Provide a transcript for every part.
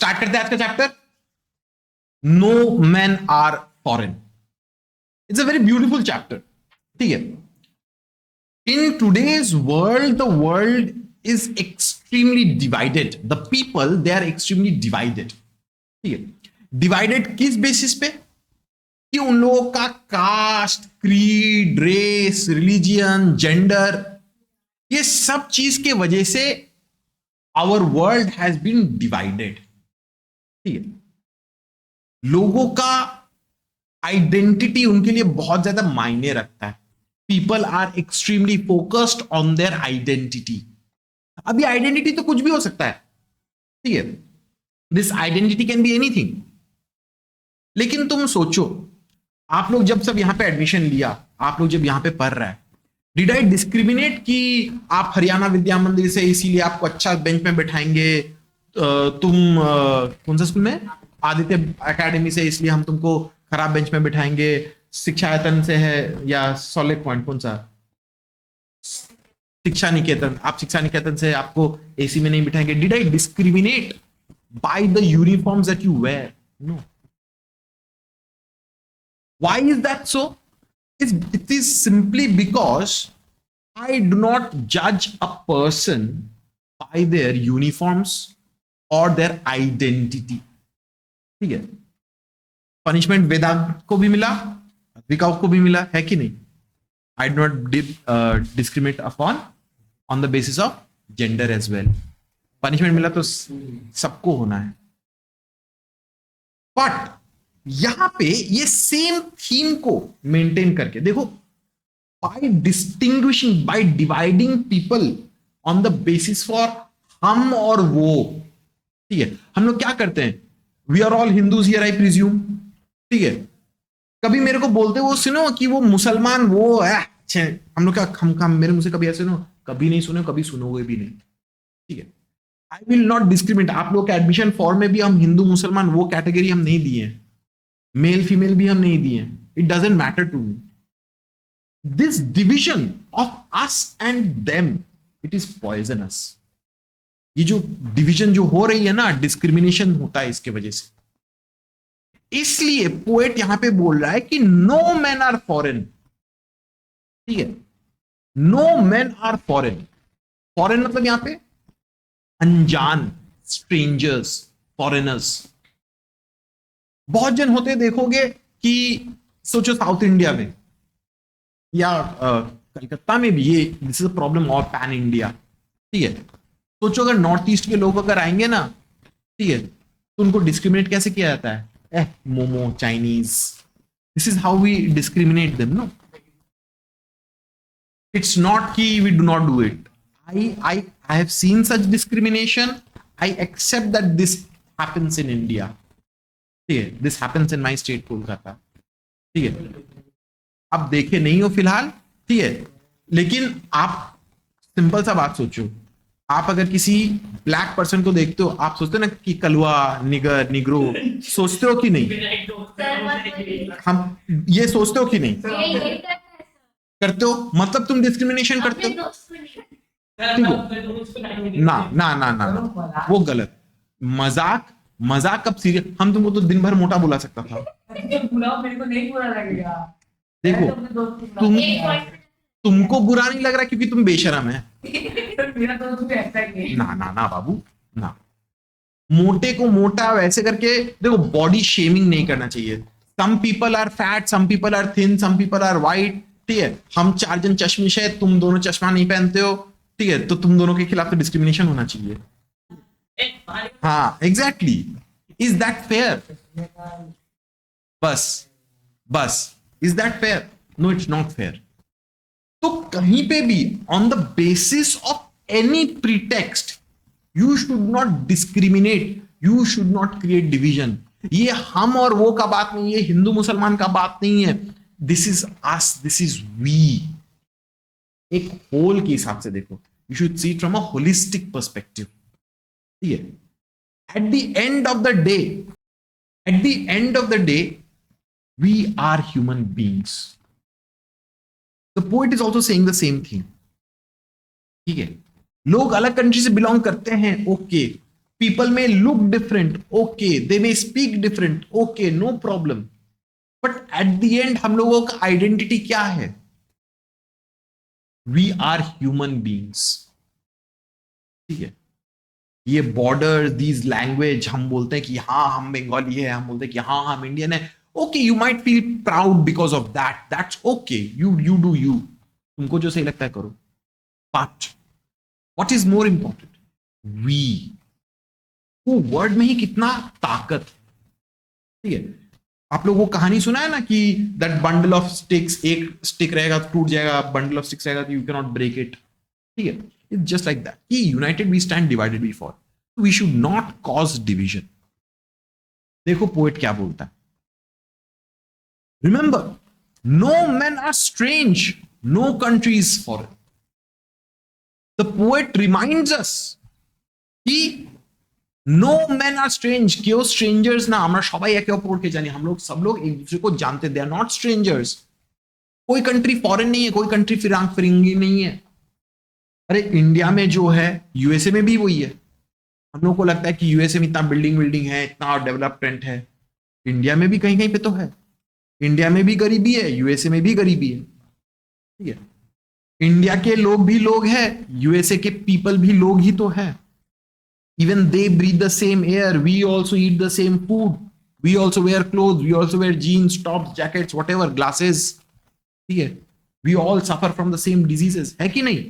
Start करते हैं आज का chapter. No man are foreign. It's a very beautiful chapter. ठीक है, in today's world the world is extremely divided, the people they are extremely divided. ठीक है, divided किस बेसिस पे? कि उन लोगों का caste, creed, race, religion, gender, ये सब चीज के वजह से our world has been divided. ठीक है, लोगों का आइडेंटिटी उनके लिए बहुत ज्यादा मायने रखता है। People are extremely focused on their identity. अभी आइडेंटिटी तो कुछ भी हो सकता है, ठीक है, this identity can be anything. लेकिन तुम सोचो, आप लोग जब सब यहां पे एडमिशन लिया, आप लोग जब यहां पे पढ़ रहा है, डिड आई डिस्क्रिमिनेट कि आप हरियाणा विद्या मंदिर से इसीलिए आपको अच्छा बेंच में बैठाएंगे, तुम कौन सा स्कूल में, आदित्य एकेडमी से इसलिए हम तुमको खराब बेंच में बैठाएंगे, शिक्षायतन से है या सॉलिड पॉइंट कौन सा, शिक्षा निकेतन, आप शिक्षा निकेतन से आपको एसी में नहीं बिठाएंगे? Did I discriminate by the uniforms that you wear? No. Why is that so? It is simply because I do not judge a person by their uniforms or their identity. ठीक है, punishment वेदांत को भी मिला, अद्विका को भी मिला, है कि नहीं? I do not discriminate upon on the basis of gender as well. Punishment मिला तो सबको होना है। बट यहां पे ये सेम थीम को मेंटेन करके देखो, by distinguishing, by dividing people on the basis for हम और वो, ठीक है, हम लोग क्या करते हैं? We are all Hindus here I presume. ठीक है, कभी मेरे को बोलते वो सुनो कि वो मुसलमान वो है, हम लोग क्या, हम मेरे मुंह से कभी ऐसे सुनो? कभी नहीं सुने, कभी सुनोगे भी नहीं। ठीक है, आई विल नॉट डिस्क्रिमिनेट। आप लोग के एडमिशन फॉर्म में भी हम हिंदू मुसलमान वो कैटेगरी हम नहीं दिए हैं, मेल फीमेल भी हम नहीं दिए। It doesn't matter to me. This division of us and them, it is poisonous. ये जो डिविजन जो हो रही है ना, डिस्क्रिमिनेशन होता है इसके वजह से। इसलिए पोएट यहां पे बोल रहा है कि नो मैन आर फॉरेन। ठीक है, no man are foreign. Foreign मतलब यहां पे अनजान, स्ट्रेंजर्स, फॉरेनर्स। बहुत जन होते देखोगे कि सोचो साउथ इंडिया में या कलकत्ता में भी, ये this is a problem of pan India. ठीक है, सोचो अगर नॉर्थ ईस्ट के लोग अगर आएंगे ना, ठीक है, तो उनको डिस्क्रिमिनेट कैसे किया जाता है? Momo, Chinese, this is how we discriminate them. No, it's not कि we do not do it. I have seen such discrimination. I accept that this happens in India. ठीक है, this happens in my state Kolkata. ठीक है, आप देखे नहीं हो फिलहाल, ठीक है, लेकिन आप सिंपल सा बात सोचो, आप अगर किसी ब्लैक पर्सन को देखते हो, आप सोचते हो ना कि कलवा, निगर, निग्रो, सोचते हो कि नहीं? हम ये सोचते हो कि नहीं? करते हो, मतलब तुम डिस्क्रिमिनेशन करते हो। ठीक है, ना ना ना ना, ना, वो गलत। मजाक, मजाक कब सीरियस? हम तुमको तो दिन भर मोटा बुला सकता था। मेरे को नहीं बुरा लगेगा। देखो, तुमको बुरा नहीं लग रहा क्योंकि तुम बेशरम है। ना ना ना बाबू, ना। मोटे को मोटा वैसे करके देखो, बॉडी शेमिंग नहीं करना चाहिए। Some people are fat, some people are thin, some people are white. ठीक है, हम चार जन चश्मिश है, तुम दोनों चश्मा नहीं पहनते हो, ठीक है, तो तुम दोनों के खिलाफ तो डिस्क्रिमिनेशन होना चाहिए। हाँ, एग्जैक्टली। Is that fair? बस बस, is that fair? No, it's not fair. तो कहीं पे भी on the basis of any pretext, you should not discriminate, you should not create division. ये हम और वो का बात नहीं है, हिंदू मुसलमान का बात नहीं है। This is us, this is we. एक होल के हिसाब से देखो, you should see from a holistic perspective. ठीक है, at the end of the day, at the end of the day, we are human beings. The poet is also saying the same thing. ठीक है, लोग अलग country से belong करते हैं, okay, people may look different, okay, they may speak different, okay, no problem, but at the end हम लोगों का आइडेंटिटी क्या है? We are human beings. ठीक है, ये बॉर्डर, दीज लैंग्वेज, हम बोलते हैं कि हाँ हम बंगाली है, हम बोलते हैं कि हाँ हम इंडियन है, okay, you might feel proud because of that, that's okay, you do you, तुमको जो सही लगता है करो, but what is more important, we, वो वर्ड में ही कितना ताकत, ठीक है। आप लोगों को कहानी सुना है ना कि दैट बंडल ऑफ स्टिक्स, एक स्टिक रहेगा तो टूट जाएगा, बंडल ऑफ स्टिक्स रहेगा तो you can not break it, ठीक है। इट्स जस्ट लाइक दैट कि united we stand, divided we fall, we should not cause division. देखो पोएट क्या बोलता है, remember no men are strange, no country is foreign. The poet reminds us कि no men are strange, क्यों strangers ना, আমরা সবাই একে অপরকে জানি, हम लोग सब लोग एक दूसरे को जानते, दे आर नॉट स्ट्रेंजर्स। कोई कंट्री फॉरेन नहीं है, कोई कंट्री फिरांग फिरंगी नहीं है। अरे इंडिया में जो है, यूएसए में भी वही है। हम लोग को लगता है कि यूएसए में इतना बिल्डिंग है, इतना डेवलपमेंट है, इंडिया में भी कहीं कहीं पे तो है। इंडिया में भी गरीबी है, यूएसए में भी गरीबी है, ठीक है। इंडिया के लोग भी लोग हैं, यूएसए के पीपल भी लोग ही तो है। Even they breathe the same air, we also eat the same food, we also wear clothes, we also wear jeans, tops, jackets, whatever, glasses, ठीक है। We all suffer from the same diseases, है कि नहीं?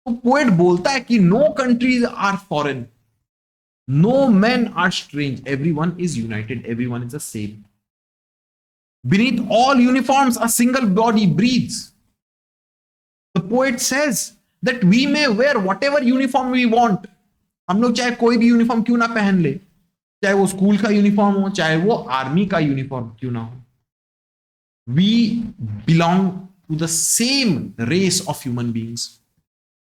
तो poet बोलता है कि no countries are foreign, no men are strange, everyone is united, everyone is the same. Beneath all uniforms, a single body breathes. The poet says that we may wear whatever uniform we want. हम लोग चाहे कोई भी uniform क्यों ना पहन ले, चाहे वो स्कूल का यूनिफॉर्म हो, चाहे वो आर्मी का यूनिफॉर्म क्यों ना हो, we belong to the same race of human beings.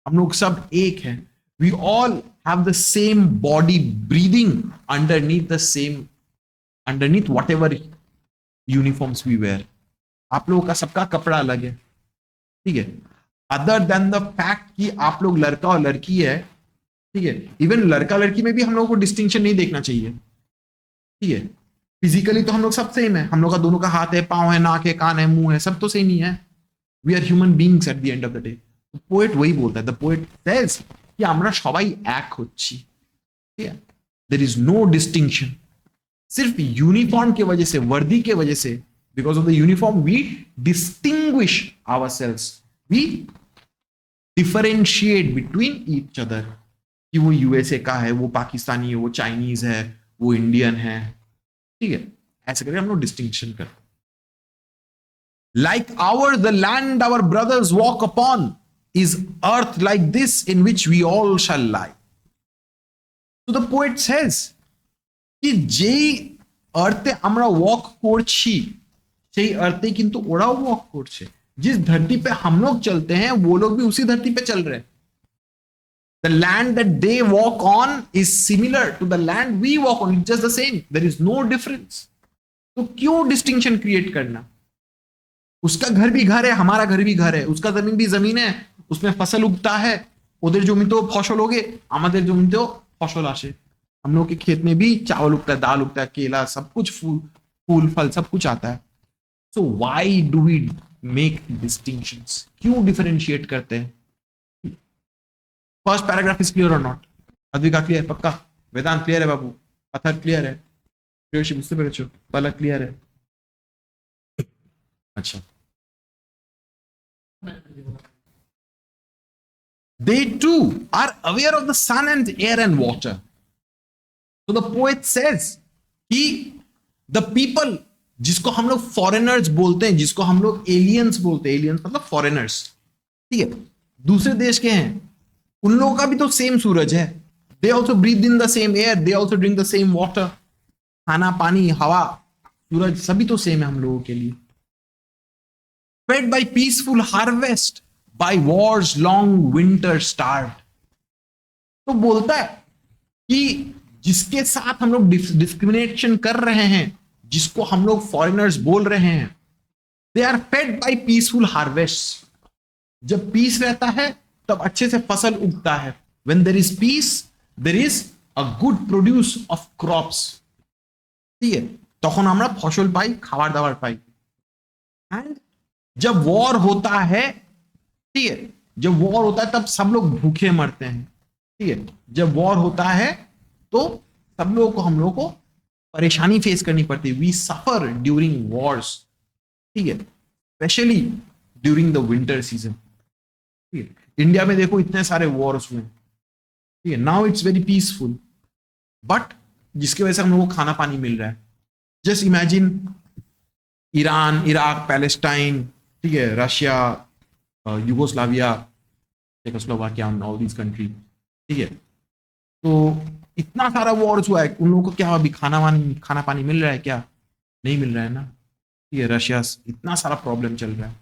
हम लोग सब एक हैं, we all have the same body breathing underneath whatever uniforms we wear. आप लोगों का सबका कपड़ा अलग है, ठीक है। अदर देन द फैक्ट कि आप लोग लड़का और लड़की है, ठीक है, इवन लड़का लड़की में भी हम लोगों को डिस्टिंक्शन नहीं देखना चाहिए, ठीक है। फिजिकली तो हम लोग सब सेम है, हम लोग का दोनों का हाथ है, पांव है, नाक है, कान है, मुंह है, सब तो सेम ही है। We are human beings at the end of the day. Poet वही बोलता है, द पोएट सेज कि আমরা সবাই এক হচ্ছি, ठीक है, देयर इज नो डिस्टिंक्शन। सिर्फ यूनिफॉर्म की वजह से, वर्दी के वजह से, because of the uniform we distinguish ourselves, we differentiate between each other, कि वो यूएसए का है, वो पाकिस्तानी है, वो चाइनीज है, वो इंडियन है, ठीक है। ऐसे करके हम लोग डिस्टिंक्शन करते। Like our the land our brothers walk upon is earth like this in which we all shall lie. तो द पोएट सेज कि যেই আর্থে আমরা ওয়াক করছি সেই আর্থে কিন্তু ওরাও ওয়াক করছে। जिस धरती पे हम लोग चलते हैं वो लोग भी उसी धरती पे चल रहे हैं। The land that they walk on is similar to the land we walk on, it's just the same, there is no difference. तो क्यों डिस्टिंक्शन क्रिएट करना? उसका घर भी घर है, हमारा घर भी घर है, उसका जमीन भी जमीन है, उसमें फसल उगता है, ওদের জমিতেও ফসল ওঠে, আমাদের জমিতেও ফসল আসে। हम लोग के खेत में भी चावल उगता है, दाल उगता है, केला, सब कुछ, फूल फल सब कुछ आता है। So why do we make distinctions? क्यों डिफरेंशिएट करते हैं? फर्स्ट पैराग्राफ इज क्लियर और नॉट? अद्विका क्लियर? पक्का? वेदांत क्लियर है? बाबू अथर क्लियर है? प्रियोशी बुझते पेरेছো? पलक क्लियर है? अच्छा। They too are aware of the sun and air and water. So the poet says कि the people, जिसको हम लोग फॉरेनर्स बोलते हैं, जिसको हम लोग एलियंस बोलते हैं, एलियंस मतलब फॉरेनर्स, ठीक है, दूसरे देश के हैं, उन लोगों का भी तो सेम सूरज है। They also breathe in the same air, they also drink the same water. खाना, पानी, हवा, सूरज सभी तो सेम है हम लोगों के लिए। Fed by peaceful harvest, by wars long winter starved. तो बोलता है कि जिसके साथ हम लोग डिस्क्रिमिनेशन कर रहे हैं, जिसको हम लोग फॉरेनर्स बोल रहे हैं, they are fed by peaceful harvest. जब पीस रहता है तब अच्छे से फसल उगता है। When there is peace, there is a good produce of crops, ঠিক আছে, তখন আমরা ফসল পাই, খাবার দাবার পাই। एंड जब वॉर होता है, ठीक है, जब वॉर होता है तब सब लोग भूखे मरते हैं, ठीक है, जब वॉर होता है तो सब लोगों को, हम लोगों को परेशानी फेस करनी पड़ती है, वी सफर ड्यूरिंग वॉर्स, ठीक है, specially during the winter season, ठीक है। इंडिया में देखो इतने सारे वॉर्स हुए, ठीक है, now it's very peaceful, but जिसकी वजह से हम लोगों को खाना पानी मिल रहा है। Just imagine Iran, Iraq, Palestine, ठीक है, Russia, Yugoslavia, Czechoslovakia, all these country, ठीक है, तो इतना सारा वॉर्स हुआ है, उन लोगों को क्या अभी खाना पानी मिल रहा है क्या? नहीं मिल रहा है ना, ठीक है, रशिया इतना सारा प्रॉब्लम चल रहा है।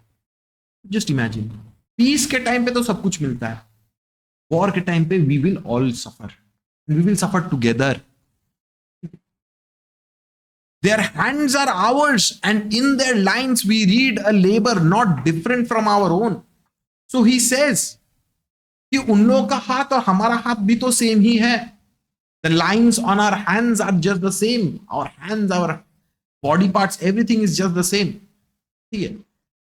जस्ट इमेजिन, पीस के टाइम पे तो सब कुछ मिलता है, वॉर के टाइम पे we will all suffer, we will suffer together. Their hands are ours, and in their lines we read a labor not different from our own. So he says कि उन लोगों का हाथ और हमारा हाथ भी तो सेम ही है। The lines on our hands are just the same. Our hands, our body parts, everything is just the same. ठीक है?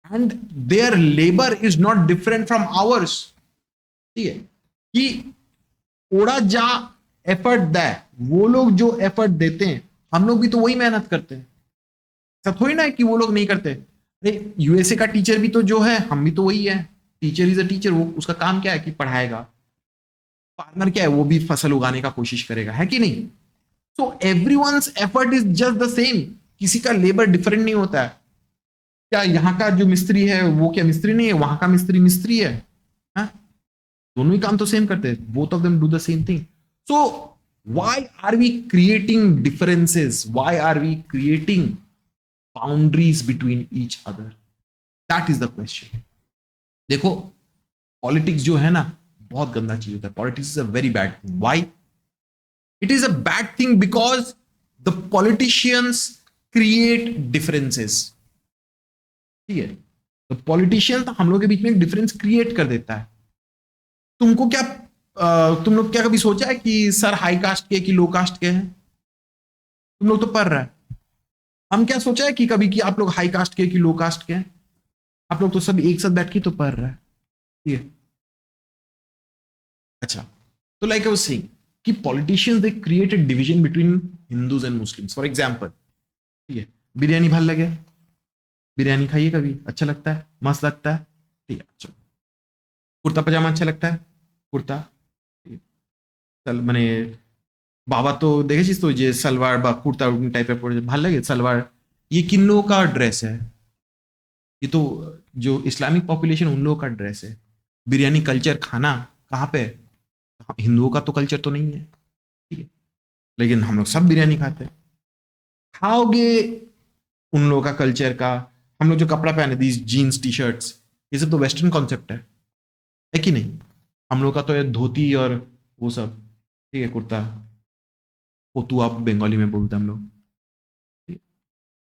And their labor is not different from ours. ठीक है? कि ओड़ा जा एफर्ट दे, वो लोग जो एफर्ट देते हैं, हम लोग भी तो वही मेहनत करते हैं। सब थोड़ी ना है कि वो लोग नहीं करते। अरे यूएसए का टीचर भी तो जो है, हम भी तो वही है। टीचर इज अ टीचर, वो उसका काम क्या है कि पढ़ाएगा। फार्मर क्या है, वो भी फसल उगाने का कोशिश करेगा, है कि नहीं? So everyone's effort is just the same, किसी का लेबर डिफरेंट नहीं होता है। क्या यहाँ का जो मिस्त्री है वो क्या मिस्त्री नहीं है, वहां का मिस्त्री मिस्त्री है, हा? दोनों ही काम तो सेम करते हैं, both of them do the same thing. So why are we creating differences, why are we creating boundaries between each other? That is the question. देखो पॉलिटिक्स जो है ना, बहुत गंदा चीज होता है। Politics is a very bad thing. Why? It is a bad thing because the politicians create differences, ठीक है। तो पॉलिटिशियन हम लोग के बीच में एक डिफरेंस क्रिएट कर देता है। तुमको क्या तुम लोग क्या कभी सोचा है कि सर हाई कास्ट के कि लो कास्ट के हैं? तुम लोग तो पढ़ रहा है। हम क्या सोचा है कि कभी कि आप लोग हाई कास्ट के कि लो कास्ट के हैं? आप लोग तो सब एक साथ बैठ के तो पढ़ रहा है, ठीक है। अच्छा, तो लाइक आई वाज सेइंग कि politicians they create a division between Hindus and Muslims. For example, ठीक है, बिरयानी भल लगे, बिरयानी खाइए कभी, अच्छा लगता है, मस्त लगता है, ठीक है। अच्छा, कुर्ता पजामा अच्छा लगता है, कुर्ता মানে बाबा तो देखेছিস তো যে সালোয়ার বা কুর্তা টাইপের পরে ভালো লাগে সালোয়ার, ये किन लोगों का ड्रेस है? ये तो जो इस्लामिक पॉपुलेशन उन लोगों का ड्रेस है। बिरयानी कल्चर खाना कहाँ पे है? हिंदुओं का तो कल्चर तो नहीं है, ठीक है, लेकिन हम लोग सब बिरयानी खाते हैं। खाओगे उन लोगों का कल्चर का, हम लोग जो कपड़ा पहने दीज जीन्स टी शर्ट्स, ये सब तो वेस्टर्न कॉन्सेप्ट है कि नहीं? हम लोग का तो ये धोती और वो सब, ठीक है, कुर्ता, पोतुआ बंगाली में बोलते हम लोग।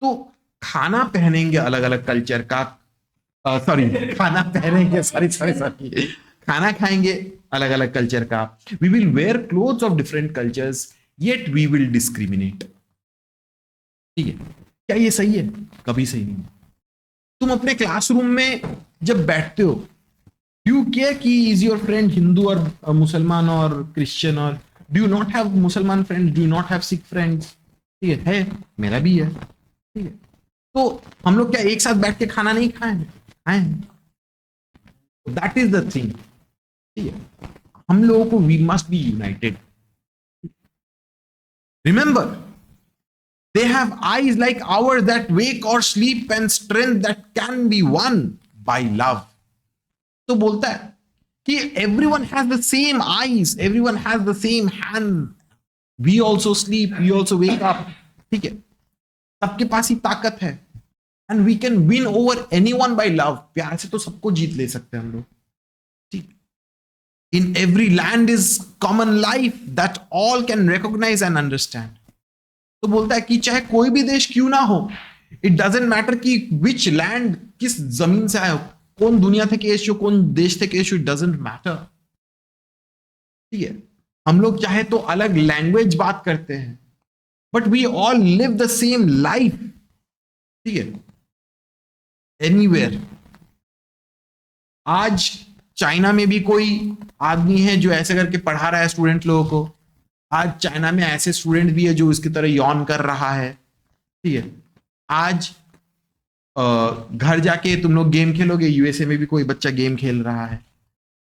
तो खाना पहनेंगे अलग अलग कल्चर का, सॉरी खाना पहनेंगे, सॉरी सॉरी सॉरी, खाना खाएंगे अलग अलग कल्चर का। We will wear clothes of different cultures, yet we will discriminate, ठीक है। क्या ये सही है? कभी सही नहीं। तुम अपने क्लासरूम में जब बैठते हो, यू केयर कि इज योर फ्रेंड हिंदू और मुसलमान और क्रिश्चियन, और डू यू नॉट हैव मुसलमान friend, do you not have Sikh friends? ठीक है, मेरा भी है, ठीक है। तो हम लोग क्या एक साथ बैठ के खाना नहीं खाए हैं? दैट इज द थिंग, ठीक है। हम लोगों को we must be united. Remember, they have eyes like ours that wake or sleep, and strength that can be won by love. तो बोलता है कि everyone has the same eyes, everyone has the same hand, we also sleep, we also wake up, ठीक है, सबके पास ही ताकत है, and we can win over anyone by love. प्यार से तो सबको जीत ले सकते हैं हम लोग, ठीक। In every land is common life that all can recognize and understand. तो बोलता है कि चाहे कोई भी देश क्यों ना हो, इट डजेंट मैटर कि विच लैंड, किस जमीन से आए हो, कौन दुनिया থেকে এসেছো, कौन देश থেকে এসেছো, इट डजेंट मैटर, ठीक है। हम लोग चाहे तो अलग लैंग्वेज बात करते हैं, but we all live the same life, ठीक है, एनीवेयर। आज चाइना में भी कोई आदमी है जो ऐसे करके पढ़ा रहा है स्टूडेंट लोगों को। आज चाइना में ऐसे स्टूडेंट भी है जो इसकी तरह यौन कर रहा है, ठीक है। आज घर जाके तुम लोग गेम खेलोगे, यूएसए में भी कोई बच्चा गेम खेल रहा है।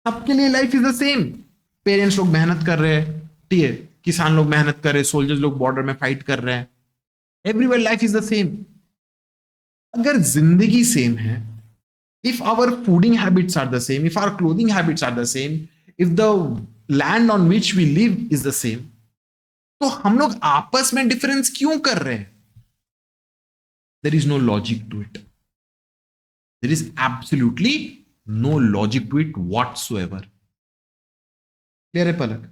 सबके लिए life is the same. Parents लोग मेहनत कर रहे हैं, ठीक है, किसान लोग मेहनत कर रहे हैं, सोल्जर्स लोग बॉर्डर में फाइट कर रहे हैं। Everywhere life is the same. अगर जिंदगी सेम है, if our fooding habits are the same, if our clothing habits are the same, if the land on which we live is the same, तो हम लोग आपस में डिफरेंस क्यों कर रहे हैं? There is no logic to it. There is absolutely no logic to it whatsoever. Clear পালক?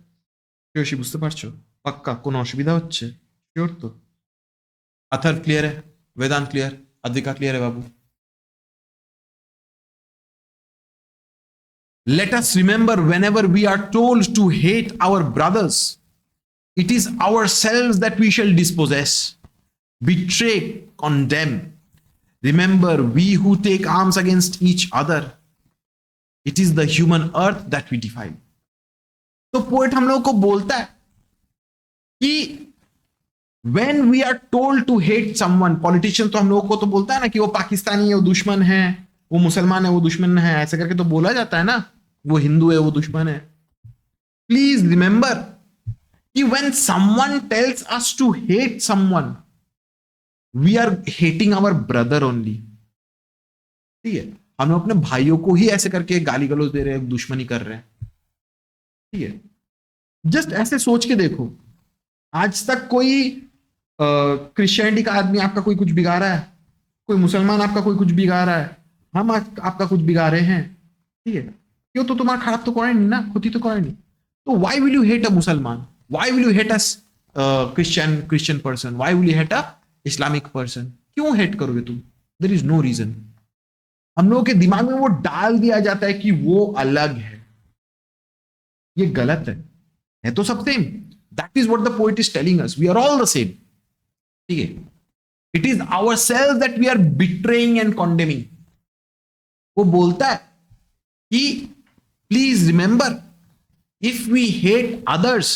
প্রিয়সী বুঝতে পারছো? পাক্কা কোনো অসুবিধা হচ্ছে? শিওর তো? अथर्व क्लियर है? वेदांत क्लियर? अद्विका क्लियर है बाबू? Let us remember, whenever we are told to hate our brothers, it is ourselves that we shall dispossess, betray, condemn. Remember, we who take arms against each other, it is the human earth that we defile. तो poet हम लोगों को बोलता है कि when we are told to hate someone, politician तो हम लोगों को तो बोलता है ना कि वो पाकिस्तानी है, वो दुश्मन है, वो मुसलमान है, वो दुश्मन है, ऐसे करके तो बोला जाता है ना, वो हिंदू है, वो दुश्मन है। प्लीज रिमेंबर कि when someone tells us to hate someone, we are hating our brother only, ठीक है। हम लोग अपने भाइयों को ही ऐसे करके गाली गलौज दे रहे हैं, दुश्मनी कर रहे हैं, ठीक है। जस्ट ऐसे सोच के देखो, आज तक कोई क्रिश्चियनिटी का आदमी आपका कोई कुछ बिगाड़ा है? कोई मुसलमान आपका कोई कुछ बिगाड़ा है? हम आपका कुछ बिगाड़े हैं, ठीक है। क्यों? तो तुम्हारा खराब तो करें नहीं ना, खुद ही तो करें नहीं। तो why will you hate a Musalman? Why will you hate a Christian person? Why will you hate a Islamic person? क्यों हेट करोगे तुम? There is no reason. हम लोगों के दिमाग में वो डाल दिया जाता है कि वो अलग है। ये गलत है तो सब same. That is what the poet is telling us, we are all the same, ठीक है। It is ourselves that we are betraying and condemning. वो बोलता है कि please remember, if we hate others,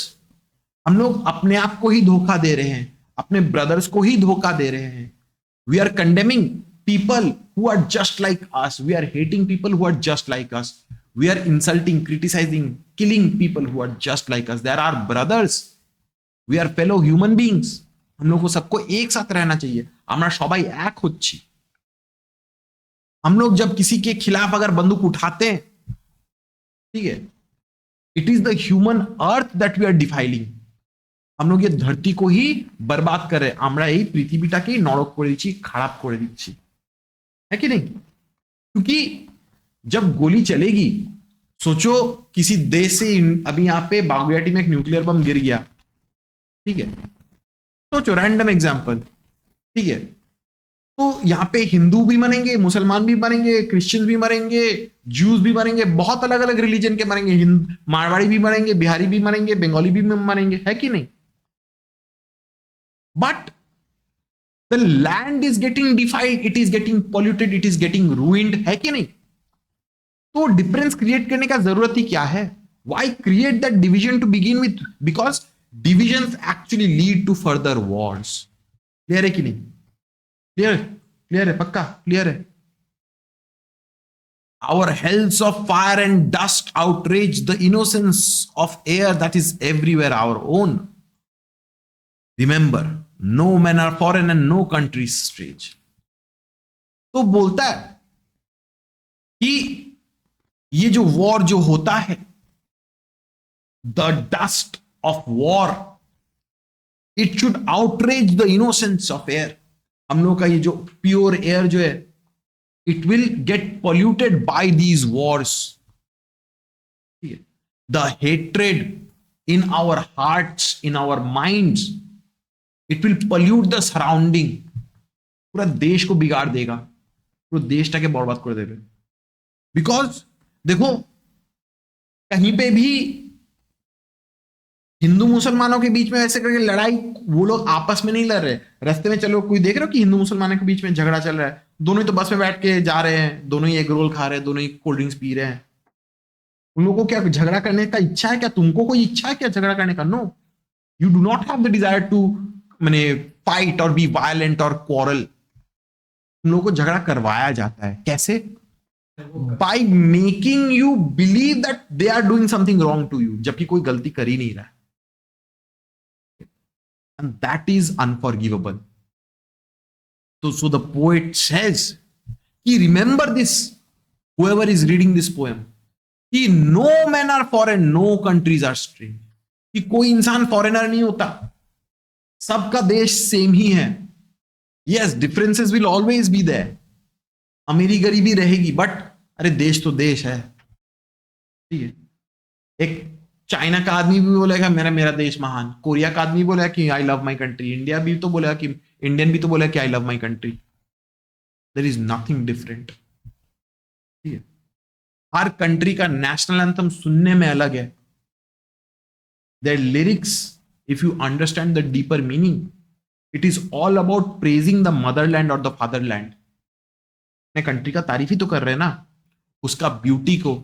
हम लोग अपने आप को ही धोखा दे रहे हैं, अपने ब्रदर्स को ही धोखा दे रहे हैं। We are condemning people who are just like us, we are hating people who are just like us, we are insulting, criticising, killing people who are just like us. They are our brothers, we are fellow human beings. हम लोग को सबको एक साथ रहना चाहिए। আমরা সবাই এক হচ্ছি। हम लोग जब किसी के खिलाफ अगर बंदूक उठाते हैं, ठीक है, it is the human earth that we are defiling. हम लोग ये धरती को ही बर्बाद कर रहे हैं। আমরা এই পৃথিবীটাকে নরক করে দিচ্ছি, খারাপ করে দিচ্ছি, है कि नहीं? क्योंकि जब गोली चलेगी, सोचो किसी देश से, अभी यहां पे बागुयाटी में एक न्यूक्लियर बम गिर गया, ठीक है, सोचो रैंडम एग्जांपल, ठीक है, तो यहां पे हिंदू भी मरेंगे, मुसलमान भी मरेंगे, क्रिश्चियन भी मरेंगे, ज्यूज भी मरेंगे, बहुत अलग अलग रिलीजन के मरेंगे, मारवाड़ी भी मरेंगे, बिहारी भी मरेंगे, बंगाली भी मरेंगे, है कि नहीं? But the land is getting defiled, it is getting polluted, it is getting ruined, है कि नहीं? तो डिफरेंस क्रिएट करने का जरूरत ही क्या है? Why create that division to begin with? Because division actually lead to further wars. Clear है कि नहीं? क्लियर? क्लियर है? पक्का क्लियर है? Our hells of fire and dust outrage the innocence of air that is everywhere our own. Remember, no men are foreign and no country is strange. तो बोलता है कि ये जो वॉर जो होता है, the dust of war, it should outrage the innocence of air. हम लोग का ये जो प्योर एयर जो है, it will get polluted by these wars. The hatred in our hearts, in our minds, it will pollute the surrounding. पूरा देश को बिगाड़ देगा, पूरा देशটাকে बर्बाद कर देगा। बिकॉज देखो, कहीं पे भी हिंदू मुसलमानों के बीच में ऐसे करके लड़ाई, वो लोग आपस में नहीं लड़ रहे, रास्ते में चलो कोई देख रहे हो कि हिंदू मुसलमानों के बीच में झगड़ा चल रहा है, दोनों ही तो बस में बैठ के जा रहे हैं, दोनों ही एग रोल खा रहे हैं, दोनों ही कोल्ड ड्रिंक्स पी रहे हैं। उन लोगों को क्या झगड़ा करने का इच्छा है क्या? तुमको कोई इच्छा है क्या झगड़ा करने का? No, you do not have the desire to मैंने फाइट और बी वायलेंट और क्वारल। तुम लोगों को झगड़ा करवाया जाता है, कैसे? By making you believe that they are doing something wrong to you, जबकि कोई गलती कर ही नहीं रहा है। And that is unforgivable. So the poet says, he remember this, whoever is reading this poem, कि no men are foreign, no countries are strange, कि कोई इंसान फॉरेनर नहीं होता, सबका देश सेम ही है। Yes, differences will always be there, अमीरी गरीबी रहेगी, बट अरे देश तो देश है, ठीक है। एक चाइना का आदमी भी बोलेगा मेरा मेरा देश महान, कोरिया का आदमी बोला कि I love my country, India भी तो बोला कि इंडियन भी तो बोला कि I love my country. There is nothing different, ठीक है। हर कंट्री का नेशनल एंथम सुनने में अलग है। Their lyrics, if you understand the deeper meaning, it is all about praising the motherland और द फादरलैंड। अपने कंट्री का तारीफ ही तो कर रहे हैं ना, उसका ब्यूटी को,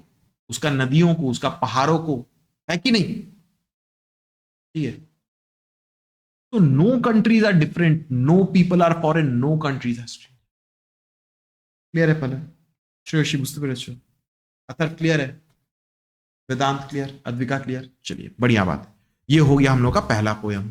उसका नदियों को, उसका पहाड़ों को, है कि नहीं? ठीक है। तो no countries are different, no people are foreign, no countries are strange. Clear है? पहले श्रेयशी बुझते पेरेছো, अथर क्लियर है, वेदांत क्लियर, अद्विका क्लियर। चलिए बढ़िया बात है, ये हो गया हम लोग का पहला पोयम।